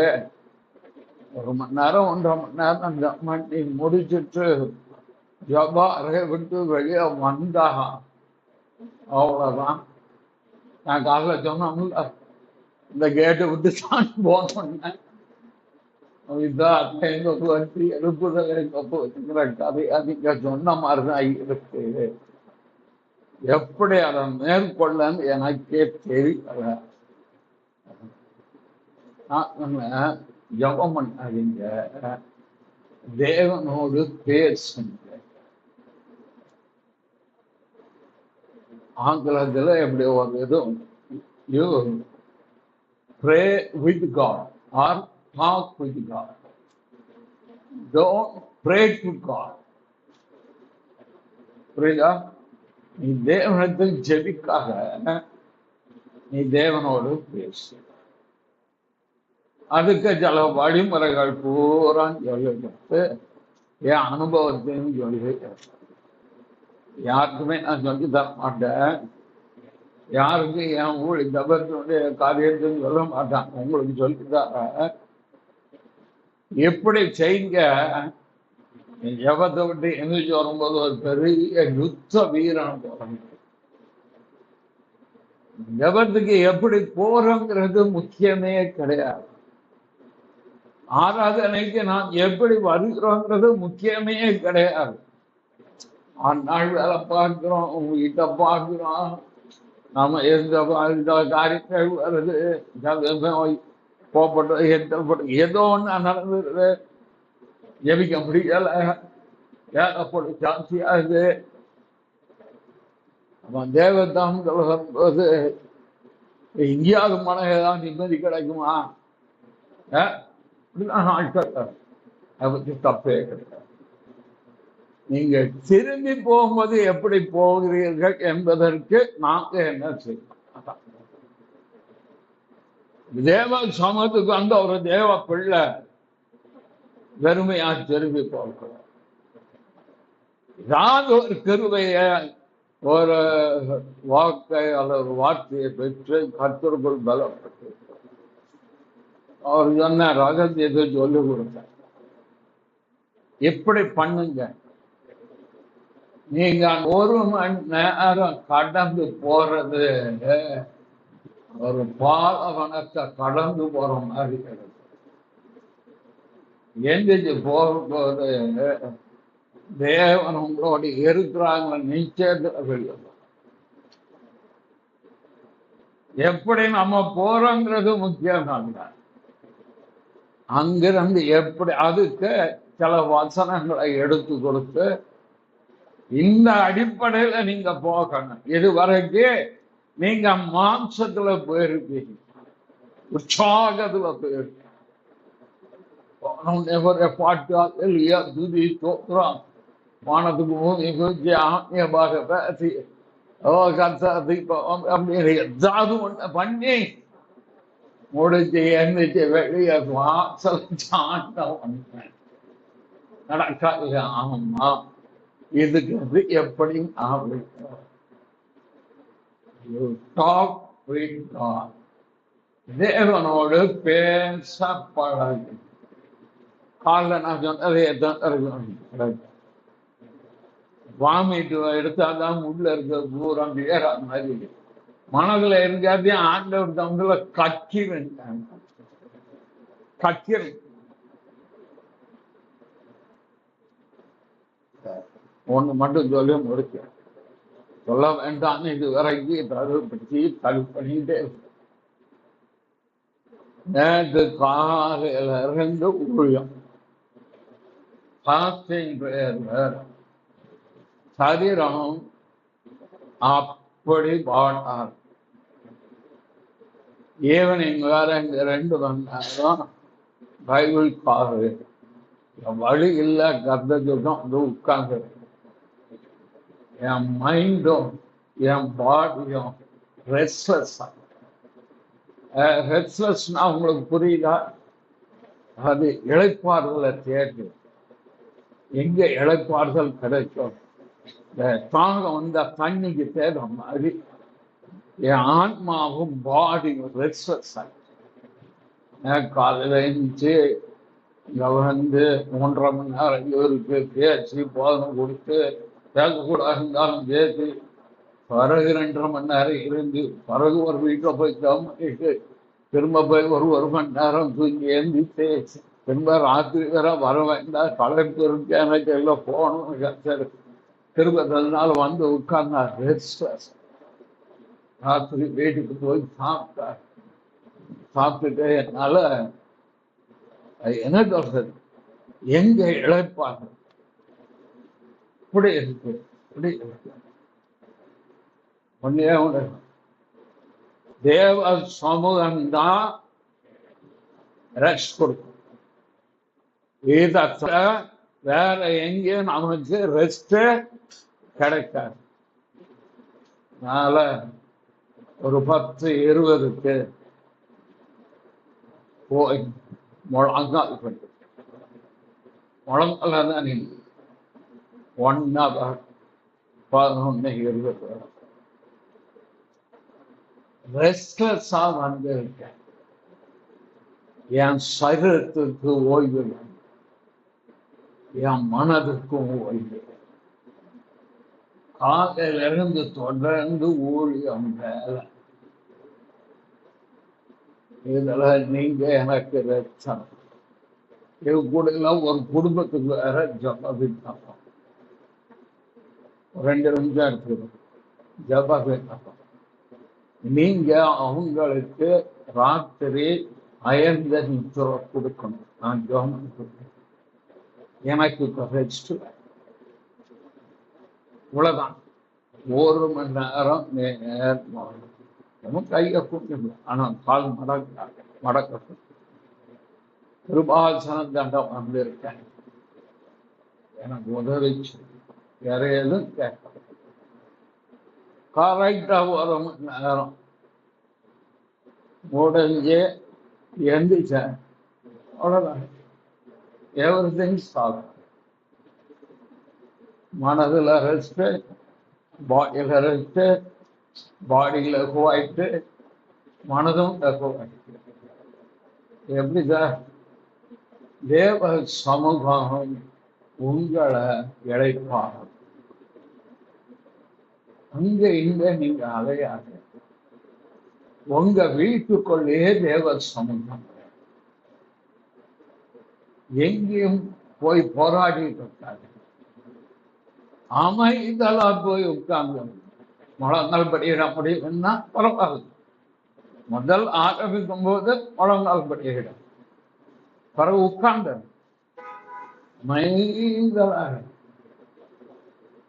1 மணி நேரம் 1.5 மணி நேரம் ஜெபம் பண்ணி முடிச்சுட்டு ஜப அறையை விட்டு வெளியே வந்தா அவ்வளவுதான். நான் காலைல சொன்னோம்ல, இந்த கேட்டை விட்டு தான் போனேன், வண்டி எழுப்புதலை வச்சுக்கிற கதை அதிக சொன்ன மாதிரிதான் இருக்கு. எப்படி அதை மேற்கொள்ளன்னு எனக்கே தெரியல. ஜபம் பண்ணாதீங்க, தேவனோடு பேசுங்க. ஆங்கிலத்தில் எப்படி ஒரு இது, you pray with God or talk with God. Don't pray to God. புரியுதா? நீ தேவனத்தில் ஜெபிக்காக நீ தேவனோடு பேசு. அதுக்கு சில வழிமுறைகள் பூரா சொல்லிட்டு என் அனுபவத்தையும் சொல்லி, யாருக்குமே நான் சொல்லி தர மாட்டேன், யாருக்கு என் ஊழி தபத்தினுடைய காரியத்தையும் சொல்ல மாட்டான், உங்களுக்கு சொல்லிட்டார எப்படி செய்ங்க. ஜபத்தை விட்டு எந்திரிச்சு வரும்போது ஒரு பெரிய யுத்த வீரன் போறோம். ஜபத்துக்கு எப்படி போறோங்கிறது முக்கியமே கிடையாது. ஆராதனைக்கு நாம் எப்படி வருகிறோங்கிறது முக்கியமே கிடையாது. அந்நாள் வேலை பார்க்கிறோம், வீட்டை பார்க்கிறோம், நம்ம எந்த காரியங்கள் வருது, போப்பட்டது எத்தப்பட்டு ஏதோ ஒன்று நடந்துருது, ஜெபிக்க முடியல, ஏகப்பட்டு ஜாஸ்தியாகுது. அவன் தேவதாம் சொல்லும்போது எங்கேயாவது மனதான் நிம்மதி கிடைக்குமா? நாட்கள் அதை பற்றி தப்பே கிடையாது. நீங்க திரும்பி போகும்போது எப்படி போகிறீர்கள் என்பதற்கு நாங்க என்ன செய்யணும்? தேவ சமத்துக்கு வந்து ஒரு தேவ பிள்ளை வெறுமையா திரும்பி போகிறோம். ஏதாவது ஒரு கிருபைய, ஒரு வாக்கை அல்லது வார்த்தையை பெற்று கர்த்தருக்குள் பலப்பட்டு அவர் சொன்ன ரகசியத்தை சொல்லிக் கொடுத்தார். எப்படி பண்ணுங்க, நீங்க 1 மணி நேரம் கடந்து போறது ஒரு பாலவனத்தை கடந்து போற மாதிரி கிடைக்கும். எந்திரிச்சு போகும்போது தேவன் உங்களோட இருக்கிறாங்க நிச்சயத்துல. எப்படி நம்ம போறோங்கிறது முக்கியம் தான். அங்கிருந்து எப்படி அதுக்கு சில வசனங்களை எடுத்து கொடுத்து இந்த அடிப்படையில நீங்க போகணும். இதுவரைக்கும் நீங்க மாம்சத்துல போயிருப்பீங்க, உற்சாகத்துல போயிருப்பீங்க. பாட்டு இல்லையா, துதி தோற்றம் வானத்துக்கு பூமி ஆத்மியமாக பேசி ஏதாவது ஒண்ணு பண்ணி முடிச்சு எந்திரிச்சு வெளியே வாசல் சாண்ட வந்தேன். நடக்காது. ஆமா, இதுக்கு எப்படி தேவனோடு பேச பழகு. காலைல நான் சொன்னது வாமிட்டு எடுத்தாதான் உள்ள இருக்க பூரம் வேற மாதிரி மனதுல இருக்காதையும் ஆண்டவர் தம்புல கக்கிருந்தாங்க. கக்கிரு ஒண்ணு மட்டும் சொல்லி முடிக்க சொல்ல வேண்டாம். இது வரைக்கும் தடுப்பி பண்ணிட்டே நேற்று காலையில இருந்து ஊழியம் சரீரம் அப்படி பாடார். ஈவினிங் வேற இங்க 2 மணி நேரம் பைபிள் பாரு. வழி இல்லை, கர்த்தம் வந்து உட்கார்ந்து என் மைண்டும் என் பாடியும் ரெஸ்ட்லெஸ். ரெஸ்ட்லெஸ்னா உங்களுக்கு புரியுதா? அது இளைப்பாறுதலை தேடு. எங்க இளைப்பாறுதல் கிடைக்கும்? தாகம் வந்த தண்ணிக்கு தேவை மாதிரி என் ஆன்மாவும் பாடியும் ரெஸ்ட்லெஸ். காலையில இருந்துச்சு இங்க வந்து 1.5 மணி நேரம் இவருக்கு பேச்சு போதனை கொடுத்து பேசக்கூடாது இருந்தாலும் பேசி பிறகு 2.5 மணி நேரம் இருந்து பிறகு ஒரு வீட்டில் போய் கவனிட்டு திரும்ப போய் ஒரு மணி நேரம் தூங்கி எழுந்திட்டு திரும்ப ராத்திரி வேற வர வேண்டாம், கலெக்டர் இருக்கு எனக்கு எல்லாம் போகணும். திரும்ப 2 நாள் வந்து உட்கார்ந்தா ரெஸ்ட்லெஸ். ராத்திரி வீட்டுக்கு போய் சாப்பிட்டுட்டு என்னால என்ன சொல்றது, எங்க இழைப்பாங்க இப்படி இருக்கு. இப்படி இருக்கு. ஒன்னே ஒன்று, தேவ சமூகம் தான் ரெஸ்ட் கொடுக்கும். இதத்துல வேற எங்கேயும் நமக்கு ரெஸ்ட் கிடைக்காது. அதனால ஒரு 10-20க்கு போய் முழங்கால் பண்ணு. முழங்கால தான் நீ 1 hour 11-20 ரெஸ்ட்லெஸ்ஸா வந்திருக்க. என் சரீரத்துக்கு ஓய்வு, என் மனதுக்கும் ஓய்வு. காலையில இருந்து தொடர்ந்து ஊழியம் வேலை. இதுல நீங்க எனக்கு ரட்சம். இது கூட ஒரு குடும்பத்துக்கு வேற ஜபம். 2 நிமிஷம் எடுத்துக்கணும். ஜபம் நீங்க அவங்களுக்கு ராத்திரி அயர்ந்த நிச்சரை கொடுக்கணும். நான் ஜபம் எனக்கு இப்ப ரெஸ்ட் இவ்வளவுதான். 1 மணி நேரம் கையை கூட்டணும். ஆனா கால் மடக்க கிருபாசனம் தண்டம் வந்திருக்கேன், எனக்கு உதவிச்சு. வேற எதுவும் கேட்க கரெக்டா 1 மணி நேரம் முடிஞ்சு எந்திரிச்சேன். அவ்வளவுதான். Everything stop. மனதுல ரெஸ்ட், பாடியில ரெஸ்ட், பாடியில லகுவாயிட்டு மனதும் லகுவாயிட்டு. எப்படி சார்? தேவ சமூகம் உங்களை இழைப்பாகும். அங்க இங்க நீங்க அலையாது. உங்க வீட்டுக்குள்ளே தேவ சமூகம். எங்கேயும் போய் போராடிட்டு இருக்காது. அமைதலா போய் உட்கார்ந்து முழங்கால் படியிட முடியும்னா பரவாயில்ல. முதல் ஆரம்பிக்கும் போது முழங்கால் படியிட, பிறகு உட்கார்ந்து மைதலாக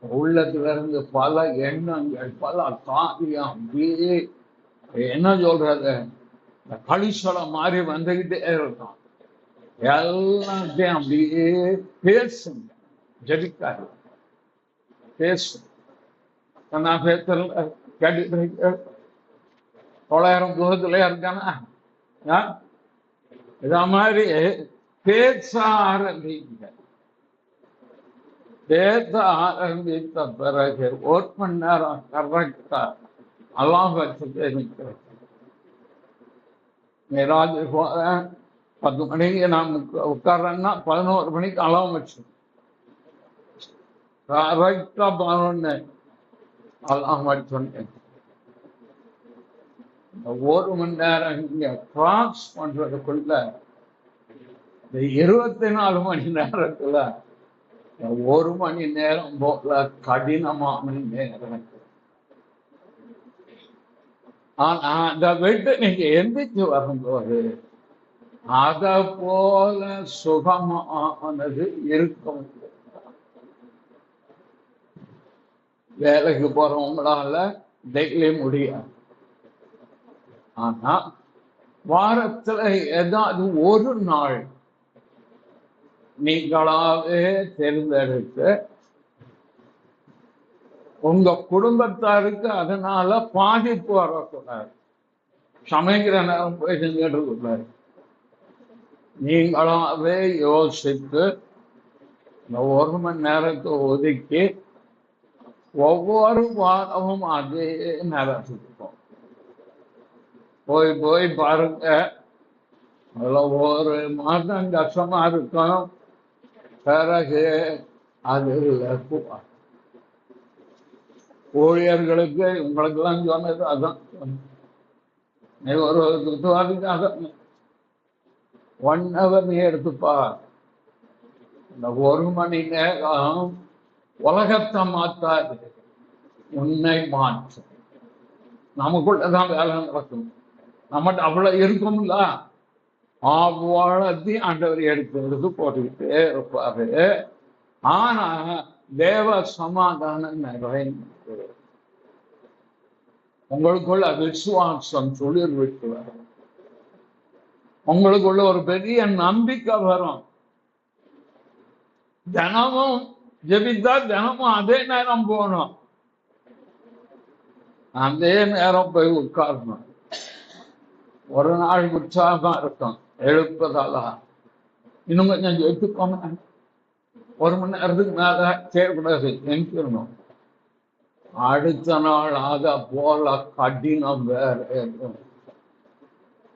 உள்ளத்துல இருந்து பல எண்ணங்கள், பல காரியம் அப்படியே என்ன சொல்றது, இந்த கலிசலம் மாதிரி வந்துகிட்டே இருக்கும். எல்லாத்தையும் அப்படியே பேசுங்க, ஜெபிக்காது பேசும். நான் பேசல கேட்டு 900 தூரத்துல இருக்கானா? இத மாதிரி பேச ஆரம்பிங்க. பேச ஆரம்பித்த பிறகு 1 மணி நேரம் கரெக்டா எல்லாம் வச்சு நிற்கிறேன். மேராஜ் போறேன், 10 மணிக்கு நான் உட்கார்றேன்னா 11 மணிக்கு அலாம் வச்சு கரெக்டா 11 அலாம் வச்சு 1 மணி நேரம் இங்க கிராஸ் பண்றதுக்குள்ள இந்த 24 மணி நேரத்துல 1 மணி நேரம் போல கடினமான நேரம். ஆனா அந்த விட்டு நீங்க எந்திரிச்சு வரும்போது அத போல சுகமானது இருக்கும். வேலைக்கு போறவங்களால டெய்லி முடியாது. ஆனா வாரத்துல ஏதாவது ஒரு நாள் நீங்களாவே தேர்ந்தெடுத்து உங்க குடும்பத்தாருக்கு அதனால பாதிப்பு வரக்கூடாது. சமைக்கிற நேரம் போய் செஞ்சுட்டு இருக்கக்கூடாது. நீங்களாவே யோசித்து இந்த 1 மணி நேரத்தை ஒதுக்கி ஒவ்வொரு வாரமும் அதே நேரத்துக்கு போய் போய் பாருங்க. அதுல 1 மாதம் கஷ்டமா இருக்கும், பிறகு அது ஊழியர்களுக்கு உங்களுக்கு எல்லாம் சொன்னது அதான். ஒரு அதான் 1 hour நீ எடுத்துப்பா. இந்த 1 மணி நேரம் உலகத்தை மாத்தாது, உன்னை மாற்றும். நமக்குள்ளதான் வேலை நடக்கும். நம்மகிட்ட அவ்வளவு இருக்கும்ல, அவ்வளத்தையும் ஆண்டவர் எடுத்து போட்டுக்கிட்டே இருப்பாரு. ஆனா தேவ சமாதானம் நிறைந்து உங்களுக்குள்ள விசுவாசம் துளிர் விட்டு வரும். உங்களுக்குள்ள ஒரு பெரிய நம்பிக்கை வரும். தினமும் ஜெபித்தா தினமும் அதே நேரம் போகணும், அதே நேரம் போய் உட்காரணும். ஒரு நாள் உற்சாகமா இருக்கும், எழுப்பதால இன்னும் கொஞ்சம் ஜெயித்துக்கோங்க. 1 மணி நேரத்துக்கு மேல செய்யக்கூடாது, எங்கிடணும். அடுத்த நாள் ஆக போல கடினம் வேற இருக்கும்.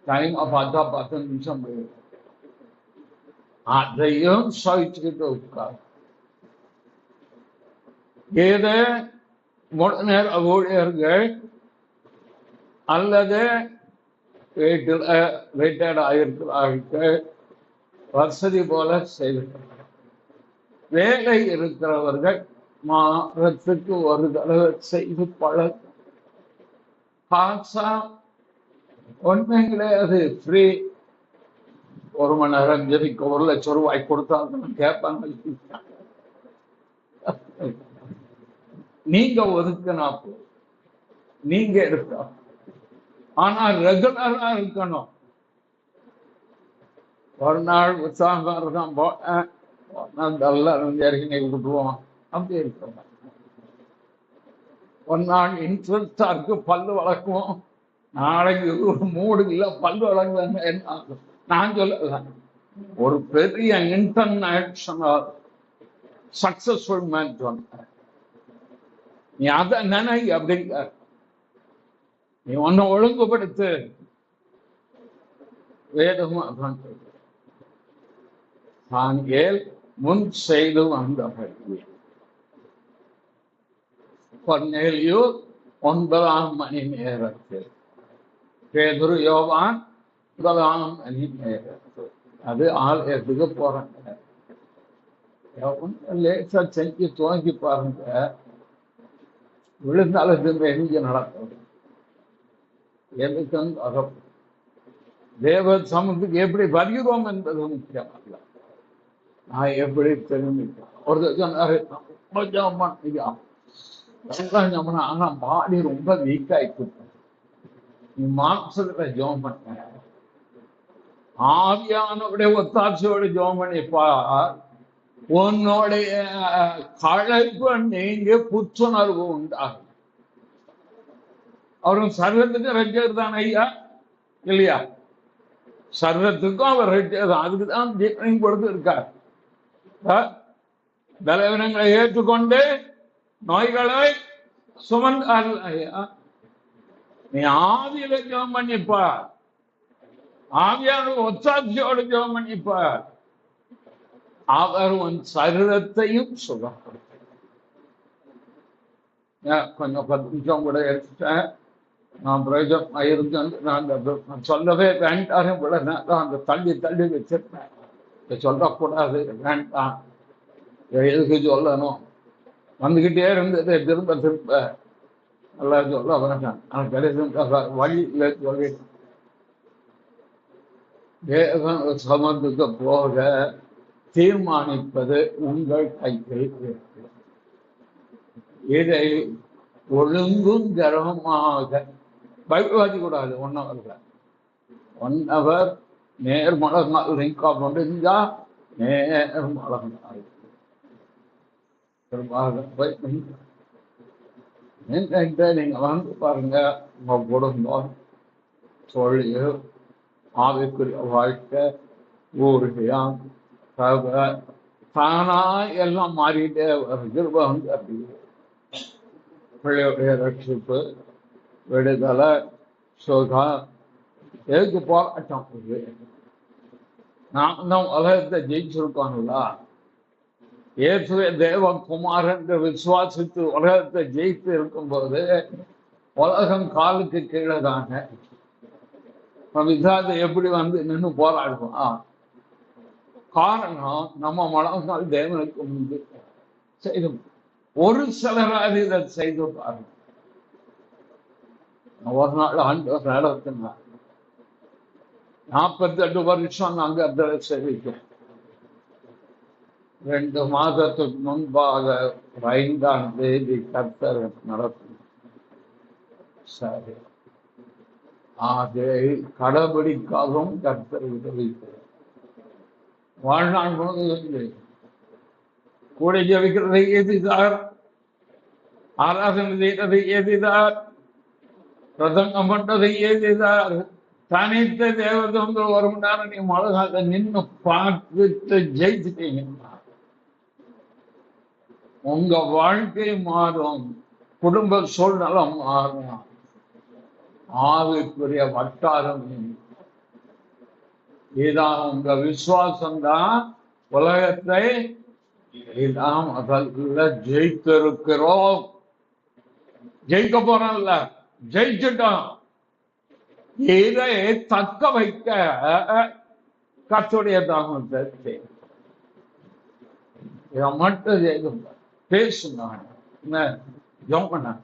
டைம் பார்த்தா 10 நிமிஷம் போயிடும். அதையும் சகிச்சுக்கிட்டு உட்கார். ஏதோ நேர ஊழியர்கள் அல்லது வீட்டில் ரிட்டையர்ட் ஆகியிருக்கிறார்கள், வசதி போல செய்கிறார்கள். வேலை இருக்கிறவர்கள் மாதத்துக்கு ஒரு தடவை செய்து பழக்கம். காசா உண்மைங்களே அது ஃப்ரீ. 1 மணி நேரம் ஜெபிக்க 1,00,000 ரூபாய் கொடுத்தா கேட்பாங்க. நீங்க ஒதுக்கினா நீங்க எடுத்தா. ஆனா ரெகுலரா இருக்கணும். ஒரு நாள் உற்சாகம் போட்டேன், எல்லாரும் இறங்கி விட்டுருவோம் அப்படி இருக்கணும். ஒரு நாள் இன்ட்ரெஸ்டா இருக்கு, பல்லு வளர்க்குவோம். நாளைக்கு ஒரு மூடு இல்லை, பல்லு வளர்க்கலன்னு என்ன ஆகும்? நான் சொல்லல, ஒரு பெரிய இன்டர்நேஷனல் சக்சஸ்ஃபுல் மேன் சொன்ன, நீ அதை நினை அப்படிங்க. நீ ஒன்ன ஒழுங்குபடுத்து. வேதமும் அதான் தானியேல் முன் செய்து வந்தபடி கொர்நேலியு 9 மணி நேரத்தில், பேதுரு யோவான் 9 மணி நேரத்தில். அது ஆலயத்துக்கு போறாங்க. லேசா செஞ்சு துவங்கி பாருங்க, விழுந்தாலும் எங்க நடக்கும். எதுக்கும் வரும். தேவ சமூகத்துக்கு எப்படி வருகிறோம் என்பது முக்கியமல்ல, நான் எப்படி தெரிஞ்சுக்கிறேன். ஒரு சொன்னாரு, ஆனா பாடி ரொம்ப வீக் ஆயிட்டு, நீ மாம்சத்துல ஜோம் பண்ண, ஆவியானோடைய ஒத்தாட்சியோட ஜோம் பண்ணிப்பா, உன்னுடைய களைப்பு நீங்க புத்துணர்வு உண்டாகும். அவரும் சர்வத்துக்கு ரட்சகர் தான் ஐயா, இல்லையா? சர்வத்துக்கும் அவர் ரட்சகர் தான். அதுக்குதான் ஜீவன் கொடுத்து இருக்கார். பலவீனங்களை ஏற்றுக்கொண்டு நோய்களை சுமந்தார் ஐயா. நீ ஆவியில ஜெபம் பண்ணிப்பா, ஆவியான ஒத்தாட்சியோடு ஜெபம் பண்ணிப்பா, அவர் உன் சரீரத்தையும் சுகப்படுத்த. கொஞ்சம் 10 நிமிஷம் கூட எடுத்துட்டேன். நான் பிரயோஜனமா இருக்கேன். நான் சொல்லவே வேண்டாம். விட அந்த தள்ளி தள்ளி வச்சிருப்பேன். சொல்லக்கூடாது, வேண்டாம், எதுக்கு சொல்லணும். வந்துகிட்டே இருந்தது, திரும்ப திரும்ப நல்லா சொல்ல வேண்டாம். ஆனால் கிடையாது வழி இல்லை சொல்லி சமத்துக்கு போக தீர்மானிப்பது உங்கள் கையில் இருக்கு. இதை ஒழுங்கும் கரமாக பயப்படாதி கூடாது. 1 ஹவர் நேர்மலங்கள் லிங்கா முடிஞ்சா நேர்மலங்கள் நீங்க வந்து பாருங்க. உங்க குடும்பம், தொழில், ஆவிக்குரிய வாழ்க்கை, ஊரியம், தானா எல்லாம் மாறிட்டே கிருப வந்து அப்படி பிள்ளையுடைய ரட்சிப்பு, விடுதலை, சுகம், எதுக்கு போராட்டம்? நாம் தான் உலகத்தை ஜெயிச்சிருக்கோம்ல. இயேசுவே தேவகுமாரன் என்று விசுவாசித்து உலகத்தை ஜெயித்து இருக்கும்போது உலகம் காலுக்கு கீழே தாங்க. விசாதை எப்படி வந்து நின்று போராடுவோம்? காரணம், நம்ம மனசால் தேவனுக்கு முன்பு செய்து ஒரு சிலராக இதை செய்து பாருங்க. ஒரு நாள் ஆண்டவர் நடத்தினார். 48 வருஷம் நாங்க அதை செய்திருக்கோம். 2 மாதத்துக்கு முன்பாக 5ஆம் தேதி கர்த்தர் நடத்தினார். சரி, அதை கடைபிடிக்காகவும் கர்த்தர் உதவிக்கிறார். வாழ்நாள் முழுவதும் கூட ஜெபிக்கிறதை ஏதிதார், ஆராதனை செய்யறதை ஏதிதார், பிரசங்கம் பண்றதை ஏதிதார். தனித்த தேவதங்கள் 1 மணி நேரம் நீ மழகாக நின்று பார்த்துட்டு ஜெயிச்சுட்டீங்கன்னா உங்க வாழ்க்கை மாறும், குடும்ப சூழ்நிலை மாறும், ஆவிக்குரிய வட்டாரம். இதான் உங்க விசுவாசம் தான் உலகத்தை நாம் அதல்ல ஜெயித்திருக்கிறோம். ஜெயிக்க போறோம்ல, ஜெயிச்சுட்டோம். இதை தக்க வைக்க கர்த்தருடைய தாமத்தை இதை மட்டும் ஜெயிக்கும். பேசுங்க. என்ன ஜெபம் பண்ண